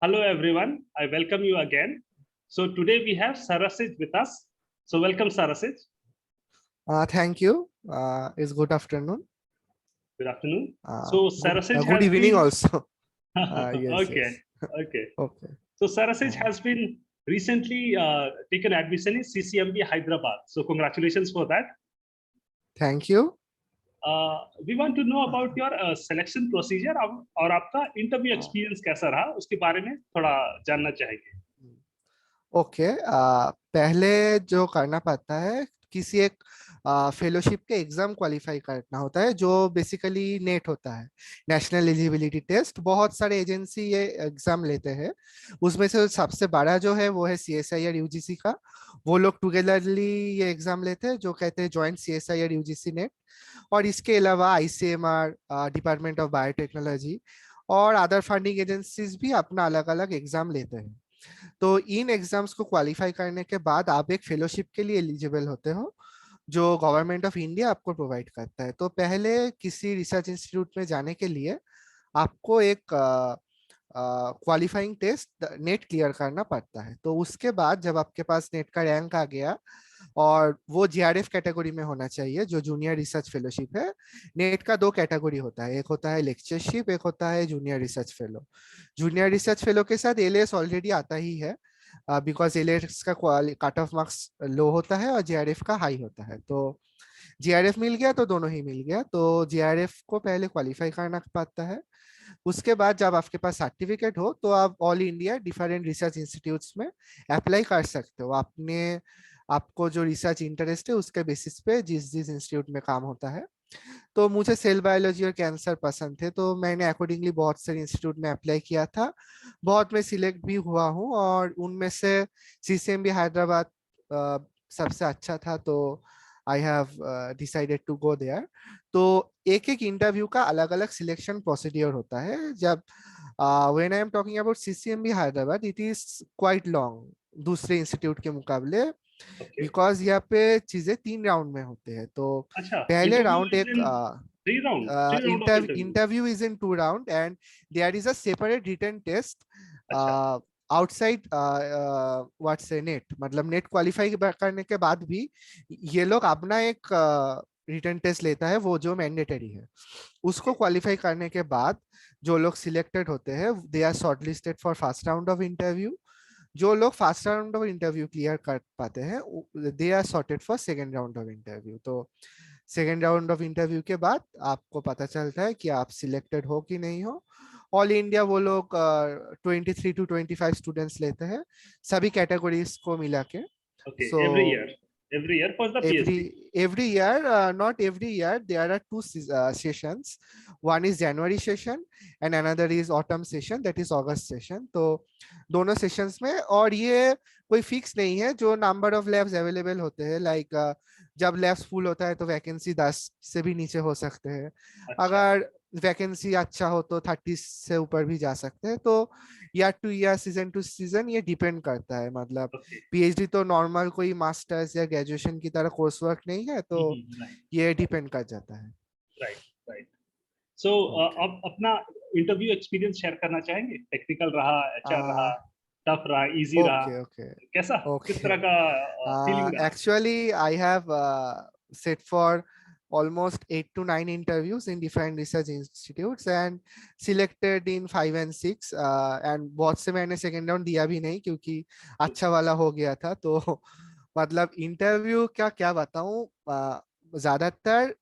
Hello everyone, I welcome you again. So today we have Sarasij with us. So welcome Sarasij. Thank you. It's good afternoon. Good afternoon. Uh, So good, Sarasij good has evening been also. Yes, okay, yes. okay. Okay. So Sarasij Uh, has been recently taken admission in CCMB Hyderabad. So congratulations for that. Thank you. We want to know about your selection procedure और आपका interview experience कैसा रहा उसके बारे में थोड़ा जानना चाहेंगे. ओके पहले जो करना पड़ता है किसी एक फेलोशिप के एग्जाम क्वालिफाई करना होता है जो बेसिकली नेट होता है, नेशनल एलिजिबिलिटी टेस्ट। बहुत सारे एजेंसी ये एग्जाम लेते हैं, उसमें से सबसे बड़ा जो है वो है CSIR UGC का। वो लोग टुगेदरली ये एग्जाम लेते हैं जो कहते हैं जॉइंट CSIR UGC नेट। और इसके अलावा ICMR, डिपार्टमेंट ऑफ बायोटेक्नोलॉजी और अदर फंडिंग एजेंसीज भी अपना अलग अलग एग्जाम लेते हैं। तो इन एग्जाम्स को क्वालिफाई करने के बाद आप एक फेलोशिप के लिए एलिजिबल होते हो जो गवर्नमेंट ऑफ इंडिया आपको प्रोवाइड करता है। तो पहले किसी रिसर्च इंस्टीट्यूट में जाने के लिए आपको एक क्वालिफाइंग टेस्ट नेट क्लियर करना पड़ता है। तो उसके बाद जब आपके पास नेट का रैंक आ गया, और वो GRF कैटेगरी में होना चाहिए जो जूनियर रिसर्च फेलोशिप है। नेट का दो कैटेगरी होता है, एक होता है लेक्चरशिप, एक होता है junior research fellow. Junior research fellow के साथ LS ऑलरेडी आता ही है, बिकॉज LS का कट ऑफ मार्क्स लो होता है और GRF का हाई होता है। तो GRF मिल गया तो दोनों ही मिल गया। तो GRF को पहले क्वालिफाई करना पड़ता है। उसके बाद जब आपके पास सर्टिफिकेट हो तो आप all India different research institutes में अप्लाई कर सकते हो। आपने आपको जो रिसर्च इंटरेस्ट है उसके बेसिस पे जिस जिस इंस्टीट्यूट में काम होता है। तो मुझे सेल बायोलॉजी और कैंसर पसंद थे तो मैंने अकॉर्डिंगली बहुत सारे इंस्टीट्यूट में अप्लाई किया था। बहुत में सिलेक्ट भी हुआ हूँ और उनमें से CCMB हैदराबाद सबसे अच्छा था, तो I have decided to go there. तो एक एक इंटरव्यू का अलग अलग सिलेक्शन प्रोसीडियर होता है। जब when I am talking about CCMB Hyderabad, it is quite long दूसरे इंस्टीट्यूट के मुकाबले, Okay. बिकॉज यहाँ पे चीजें 3 राउंड में होते हैं। तो अच्छा, पहले इंटरव्यू राउंड इज एक in three round of interview. Interview is in 2 round and there is a separate written test अच्छा. आउटसाइड व्हाट से नेट। मतलब नेट क्वालिफाई करने के बाद भी ये लोग अपना एक रिटन टेस्ट लेता है वो जो मैंडेटरी है। उसको क्वालिफाई करने के बाद जो लोग सिलेक्टेड होते हैं they are shortlisted for first round of interview. जो लोग first round of interview clear कर पाते हैं they are sorted for second round of interview. तो सेकेंड राउंड ऑफ इंटरव्यू के बाद आपको पता चलता है कि आप सिलेक्टेड हो कि नहीं हो। ऑल इंडिया वो लोग 23 to 25 स्टूडेंट्स लेते हैं सभी कैटेगरीज को मिला के। Okay, so every year for the PhD. every year, not every year, there are two sessions. One is January session and another is autumn session, that is August session. तो दोनों sessions में, और ये कोई fix नहीं है जो number of labs available होते हैं। लाइक जब लैब्स फुल होता है तो वैकेंसी 10 से भी नीचे हो सकते हैं। अच्छा. अगर वैकेंसी अच्छा हो तो 30 से ऊपर भी जा सकते हैं। तो year two year, season two season ये डिपेंड करता है। मतलब Okay. PhD तो नॉर्मल कोई मास्टर्स या ग्रेजुएशन की तरह कोर्स वर्क नहीं है, तो Right, ये डिपेंड कर जाता है। right, right. So ओके अब अपना इंटरव्यू एक्सपीरियंस शेयर करना चाहेंगे. टेक्निकल रहा, HR रहा, टफ रहा, इजी रहा, ओके ओके कैसा, किस ओके तरह का फीलिंग रहा? Actually, I have set for almost 8 to 9 interviews in different research institutes and selected in 5 and 6, and बहुत से मैंने सेकेंड राउंड दिया भी नहीं क्योंकि अच्छा वाला हो गया था। तो मतलब इंटरव्यू क्या क्या बताऊं, ज्यादातर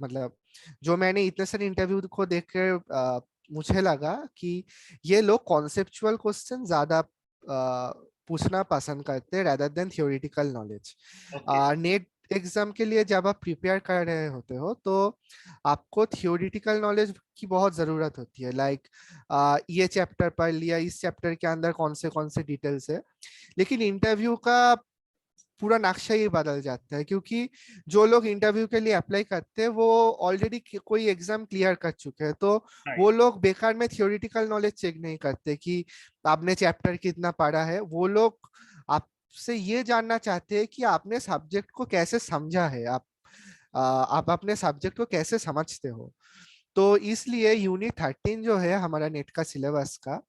मतलब जो मैंने इतने सारे इंटरव्यू को देख कर मुझे लगा कि ये लोग कॉन्सेप्चुअल क्वेश्चन ज्यादा पूछना पसंद करते हैं rather than theoretical knowledge। Okay. Net exam के लिए जब आप प्रिपेयर कर रहे होते हो तो आपको थियोरिटिकल नॉलेज की बहुत जरूरत होती है। लाइक ये चैप्टर पढ़ लिया, इस चैप्टर के अंदर कौन से डिटेल्स है। लेकिन इंटरव्यू का पूरा नक्शा ही बदल जाता है क्योंकि जो लोग इंटरव्यू के लिए अप्लाई करते हैं वो ऑलरेडी कोई एग्जाम क्लियर कर चुके हैं। तो Right. वो लोग बेकार में थियोरिटिकल नॉलेज चेक नहीं करते कि आपने चैप्टर कितना पढ़ा है। वो लोग आपसे ये जानना चाहते हैं कि आपने सब्जेक्ट को कैसे समझा है, आप अपने सब्जेक्ट को कैसे समझते हो। तो इसलिए यूनिट 13 जो है हमारा नेट का सिलेबस का,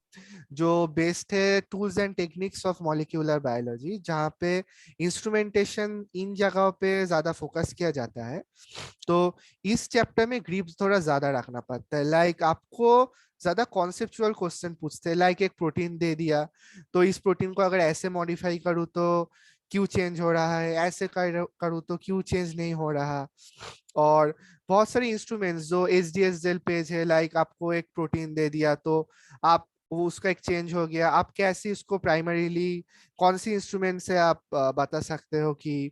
जो बेस्ड है tools and techniques of molecular biology, जहाँ पे इंस्ट्रूमेंटेशन इन जगहों पे ज्यादा फोकस किया जाता है। तो इस चैप्टर में ग्रिप थोड़ा ज्यादा रखना पड़ता है। लाइक आपको ज्यादा कॉन्सेप्चुअल क्वेश्चन पूछते हैं, लाइक एक प्रोटीन दे दिया, तो इस प्रोटीन को अगर ऐसे मॉडिफाई करूँ तो क्यों चेंज हो रहा है, ऐसे करूँ तो क्यों चेंज नहीं हो रहा। और बहुत सारे इंस्ट्रूमेंट्स जो HDSL पेज है, लाइक आपको एक प्रोटीन दे दिया तो आप वो उसका एक चेंज हो गया, आप कैसे उसको प्राइमरीली कौन सी इंस्ट्रूमेंट से आप बता सकते हो कि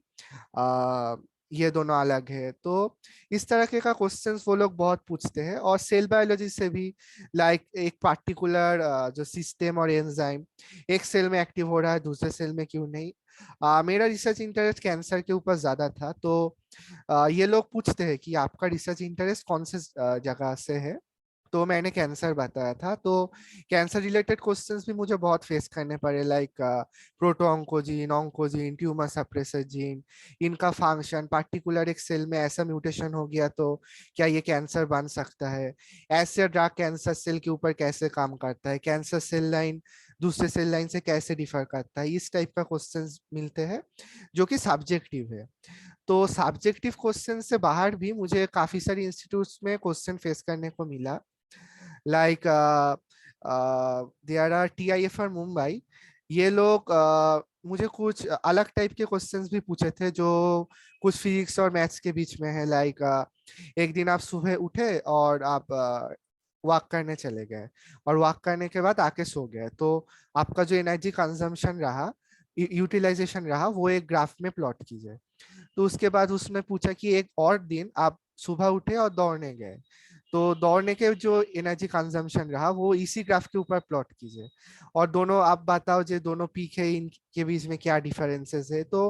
आ, ये दोनों अलग है। तो इस तरह के का क्वेश्चंस वो लोग बहुत पूछते हैं। और सेल बायोलॉजी से भी, लाइक एक पार्टिकुलर जो सिस्टम और एंजाइम एक सेल में एक्टिव हो रहा है, दूसरे सेल में क्यों नहीं। मेरा रिसर्च इंटरेस्ट कैंसर के ऊपर ज्यादा था, तो ये लोग पूछते हैं कि आपका रिसर्च इंटरेस्ट कौन से जगह से है, तो मैंने कैंसर बताया था। तो कैंसर रिलेटेड क्वेश्चंस भी मुझे बहुत फेस करने पड़े, like proto oncogene, oncogene, tumour suppressor gene, इनका फंक्शन, पार्टिकुलर एक सेल में ऐसा म्यूटेशन हो गया तो क्या ये कैंसर बन सकता है, ऐसे ड्रग कैंसर सेल के ऊपर कैसे काम करता है, कैंसर सेल लाइन दूसरे सेल लाइन से कैसे डिफर करता है, इस टाइप का क्वेश्चंस मिलते हैं जो कि सब्जेक्टिव है। तो सब्जेक्टिव क्वेश्चन से बाहर भी मुझे काफी सारी इंस्टीट्यूट्स में क्वेश्चन फेस करने को मिला, like there are TIFR Mumbai. ये लोग मुझे कुछ अलग टाइप के क्वेश्चंस भी पूछे थे जो कुछ फिजिक्स और मैथ्स के बीच में है। लाइक एक दिन आप सुबह उठे और आप वॉक करने चले गए, और वॉक करने के बाद आके सो गए, तो आपका जो एनर्जी कंजम्पशन रहा, यूटिलाइजेशन रहा, वो एक ग्राफ में प्लॉट कीजिए। तो उसके बाद उसने पूछा कि एक और दिन आप सुबह उठे और दौड़ने गए, तो दौड़ने के जो एनर्जी कंजम्पशन रहा वो इसी ग्राफ के ऊपर प्लॉट कीजिए, और दोनों आप बताओ जो दोनों पीक है इनके बीच में क्या डिफरेंसेस है। तो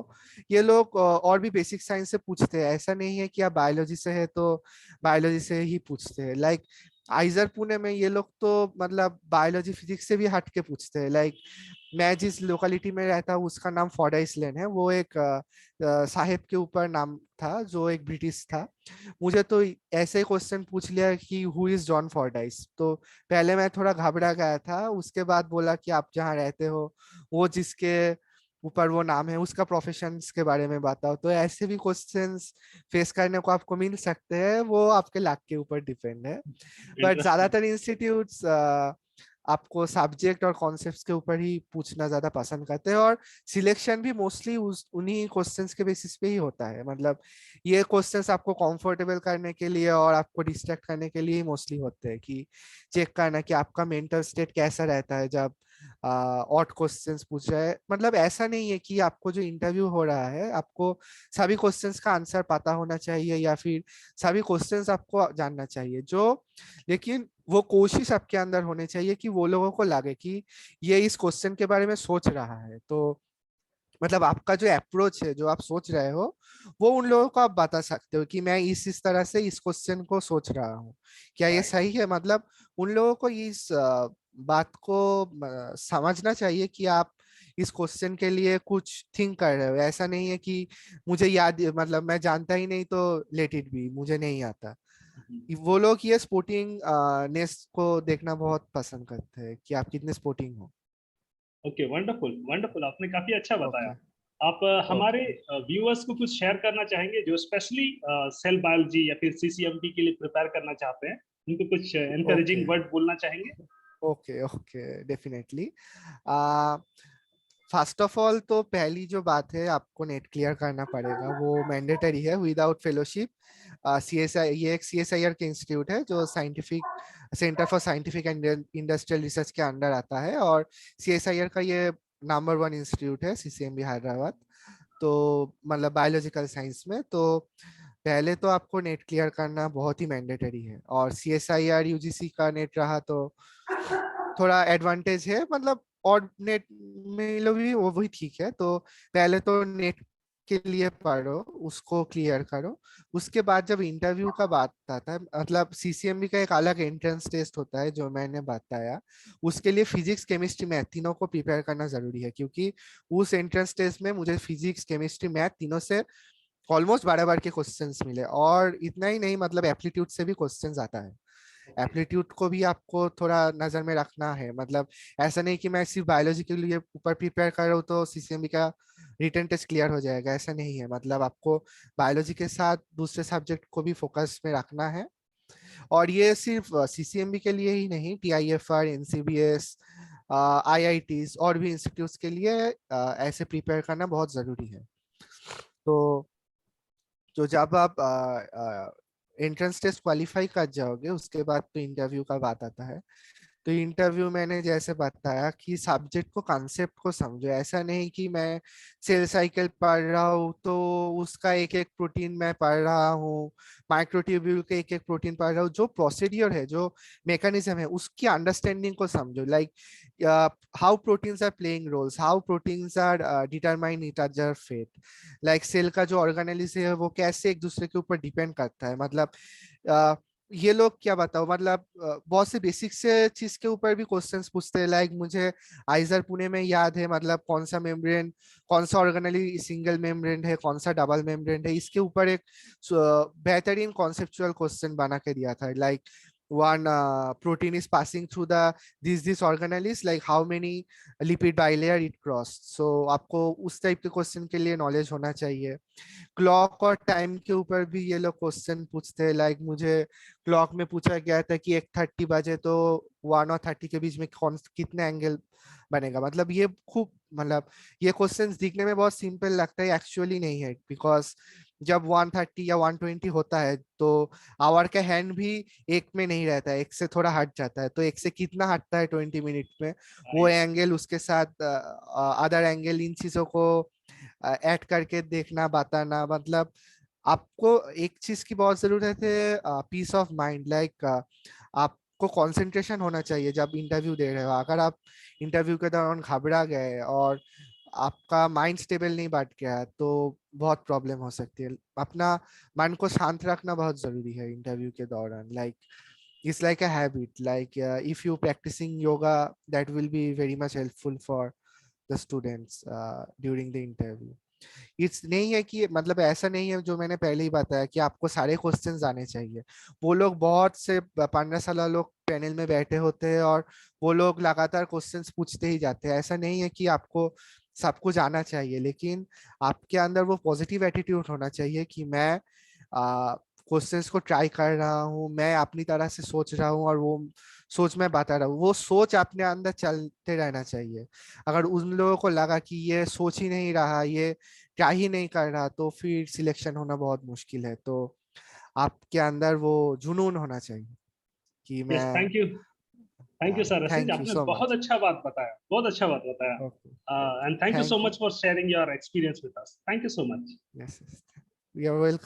ये लोग और भी बेसिक साइंस से पूछते हैं, ऐसा नहीं है कि आप बायोलॉजी से है तो बायोलॉजी से ही पूछते हैं। लाइक आइजर पुणे में ये लोग तो मतलब बायोलॉजी फिजिक्स से भी हट के पूछते हैं। लाइक मैं जिस लोकेलिटी में रहता हूँ उसका नाम फॉर्डाइस लेन है, वो एक साहिब के ऊपर नाम था जो एक ब्रिटिश था। मुझे तो ऐसे ही क्वेश्चन पूछ लिया कि हु इज जॉन फॉर्डाइस, तो पहले मैं थोड़ा घबरा गया था, उसके बाद बोला कि आप जहाँ रहते हो वो जिसके ऊपर वो नाम है उसका प्रोफेशंस के बारे में बताओ। तो ऐसे भी क्वेश्चंस फेस करने को आपको मिल सकते हैं, वो आपके लक के ऊपर डिपेंड है। But interesting. ज्यादातर इंस्टीट्यूट्स आपको सब्जेक्ट और कॉन्सेप्ट्स के ऊपर ही पूछना ज्यादा पसंद करते हैं, और सिलेक्शन भी मोस्टली उस उन्हीं क्वेश्चंस के बेसिस पे ही होता है। मतलब ये क्वेश्चंस आपको कंफर्टेबल करने के लिए और आपको डिस्ट्रैक्ट करने के लिए ही मोस्टली होते हैं, कि चेक करना कि आपका मेंटल स्टेट कैसा रहता है जब ऑट क्वेश्चंस पूछ रहा है। मतलब ऐसा नहीं है कि आपको जो इंटरव्यू हो रहा है आपको सभी क्वेश्चंस का आंसर पता होना चाहिए या फिर सभी क्वेश्चंस आपको जानना चाहिए, जो लेकिन वो कोशिश आपके अंदर होनी चाहिए कि वो लोगों को लगे कि ये इस क्वेश्चन के बारे में सोच रहा है। तो मतलब आपका जो अप्रोच है, जो आप सोच रहे हो, वो उन लोगों को आप बता सकते हो कि मैं इस तरह से इस क्वेश्चन को सोच रहा हूँ, क्या ये राइट। सही है। मतलब उन लोगों को इस बात को समझना चाहिए कि आप इस क्वेश्चन के लिए कुछ थिंक कर रहे हो। ऐसा नहीं है कि मुझे याद, मतलब मैं जानता ही नहीं तो लेट इट बी, मुझे नहीं आता। वो लोग ये स्पोर्टिंग नेस को देखना बहुत पसंद करते हैं कि आप कितने स्पोर्टिंग हो। ओके, वंडरफुल वंडरफुल, आपने काफी अच्छा बताया। ओके। आप हमारे ओके। व्यूअर्स को कुछ शेयर करना चाहेंगे जो स्पेशली सेल बायोलॉजी या फिर CCMP के लिए प्रिपेयर करना चाहते हैं, उनको कुछ ओके। एनकरेजिंग वर्ड बोलना चाहेंगे? Okay. Okay, definitely. First of all तो पहली जो बात है, आपको नेट क्लियर करना पड़ेगा, वो मैंडेटरी है। विदाउट फेलोशिप CSI, ये एक CSIR के इंस्टीट्यूट है जो scientific centre for scientific and industrial research के अंडर आता है, और CSIR का ये नंबर 1 इंस्टीट्यूट है CCMB हैदराबाद। तो मतलब बायोलॉजिकल साइंस में तो पहले तो आपको नेट क्लियर करना बहुत ही मैंडेटरी है, और CSIR UGC का नेट रहा तो थोड़ा एडवांटेज है। मतलब और नेट में लोग भी वो भी ठीक है। तो पहले तो नेट के लिए पढ़ो, उसको क्लियर करो। उसके बाद जब इंटरव्यू का बात आता है, मतलब CCMB का एक अलग एंट्रेंस टेस्ट होता है जो मैंने बताया, उसके लिए फिजिक्स केमिस्ट्री मैथ तीनों को प्रिपेयर करना जरूरी है, क्योंकि उस एंट्रेंस टेस्ट में मुझे फिजिक्स केमिस्ट्री मैथ तीनों से ऑलमोस्ट 12 बार के क्वेश्चंस मिले। और इतना ही नहीं, मतलब एप्लीट्यूड से भी क्वेश्चंस आता है। एप्टीट्यूड को भी आपको थोड़ा नजर में रखना है। मतलब ऐसा नहीं कि मैं सिर्फ बायोलॉजी के लिए ऊपर प्रिपेयर कर रहा हूँ तो सीसीएमबी का रिटन टेस्ट क्लियर हो जाएगा, ऐसा नहीं है। मतलब आपको बायोलॉजी के साथ दूसरे सब्जेक्ट को भी फोकस में रखना है। और ये सिर्फ सीसीएमबी के लिए ही नहीं, टीआईएफआर, एनसीबीएस, आईआईटीज और भी इंस्टीट्यूट्स के लिए ऐसे प्रिपेयर करना बहुत जरूरी है। तो जब आप एंट्रेंस टेस्ट क्वालिफाई कर जाओगे उसके बाद तो इंटरव्यू का बात आता है। तो इंटरव्यू मैंने जैसे बताया कि सब्जेक्ट को, कॉन्सेप्ट को समझो। ऐसा नहीं कि मैं सेल साइकिल पढ़ रहा हूँ तो उसका एक एक प्रोटीन मैं पढ़ रहा हूँ, माइक्रोट्यूब्यूल के एक एक प्रोटीन पढ़ रहा हूँ। जो प्रोसीडियर है, जो मैकेनिज्म है, उसकी अंडरस्टैंडिंग को समझो। Like how proteins are playing roles, how proteins are determine it other fate. Like cell का जो ऑर्गेनेलिस है वो कैसे एक दूसरे के ऊपर डिपेंड करता है। मतलब ये लोग क्या बताओ, मतलब बहुत से बेसिक से चीज के ऊपर भी क्वेश्चंस पूछते हैं। लाइक मुझे आइजर पुणे में याद है, मतलब कौन सा मेम्ब्रेन, कौन सा ऑर्गेनली सिंगल मेम्ब्रेन है, कौन सा डबल मेम्ब्रेन है, इसके ऊपर एक बेहतरीन कॉन्सेप्चुअल क्वेश्चन बना के दिया था। Like one protein is passing through the this organelles, like how many lipid bilayer it crossed. So आपको उस टाइप के क्वेश्चन के लिए नॉलेज होना चाहिए। क्लॉक और टाइम के ऊपर भी ये लोग क्वेश्चन पूछते हैं। लाइक मुझे क्लॉक में पूछा गया था कि 1:30 बजे तो 1 और 30 के बीच में कौन कितने एंगल बनेगा। मतलब ये खूब, मतलब ये क्वेश्चंस दिखने में बहुत सिंपल लगता है, एक्चुअली नहीं है। बिकॉज जब 1:30 या 1:20 होता है तो आवर का हैंड भी एक में नहीं रहता है, एक से थोड़ा हट जाता है। तो एक से कितना हटता है 20 मिनट में, वो राइट। एंगल, उसके साथ अदर एंगल, इन चीजों को ऐड करके देखना, बताना। मतलब आपको एक चीज की बहुत जरूरत है, पीस ऑफ माइंड। लाइक आपको कंसंट्रेशन होना चाहिए जब इंटरव्यू दे रहे हो। अगर आप इंटरव्यू के दौरान घबरा गए और आपका माइंड स्टेबल नहीं बैठ गया तो बहुत प्रॉब्लम हो सकती है। अपना मन को शांत रखना बहुत जरूरी है इंटरव्यू के दौरान। Like it's like a habit. Like if you practicing yoga, that will be very much helpful for the students during the interview. It's नहीं है कि, मतलब ऐसा नहीं है जो मैंने पहले ही बताया कि आपको सारे क्वेश्चंस आने चाहिए। वो लोग बहुत से 15-16 लोग पैनल में बैठे होते हैं और वो लोग लगातार क्वेश्चंस पूछते ही जाते हैं। ऐसा नहीं है कि आपको सब कुछ आना चाहिए, लेकिन आपके अंदर वो पॉजिटिव एटीट्यूड होना चाहिए कि मैं क्वेश्चंस को ट्राई कर रहा हूँ, मैं अपनी तरह से सोच रहा हूँ और वो सोच मैं बता रहा हूँ। वो सोच अपने अंदर चलते रहना चाहिए। अगर उन लोगों को लगा कि ये सोच ही नहीं रहा, ये क्या ही नहीं कर रहा, तो फिर सिलेक्शन होना बहुत मुश्किल है। तो आपके अंदर वो जुनून होना चाहिए कि यस, मैं। थैंक यू सर रसीज, थैंक यू आपने सो बहुत मच। अच्छा बात बताया, बहुत अच्छा बात बताया। Okay, okay, and thank you so thank you. Much for sharing your experience with us. Thank you so much. Yes, you are welcome.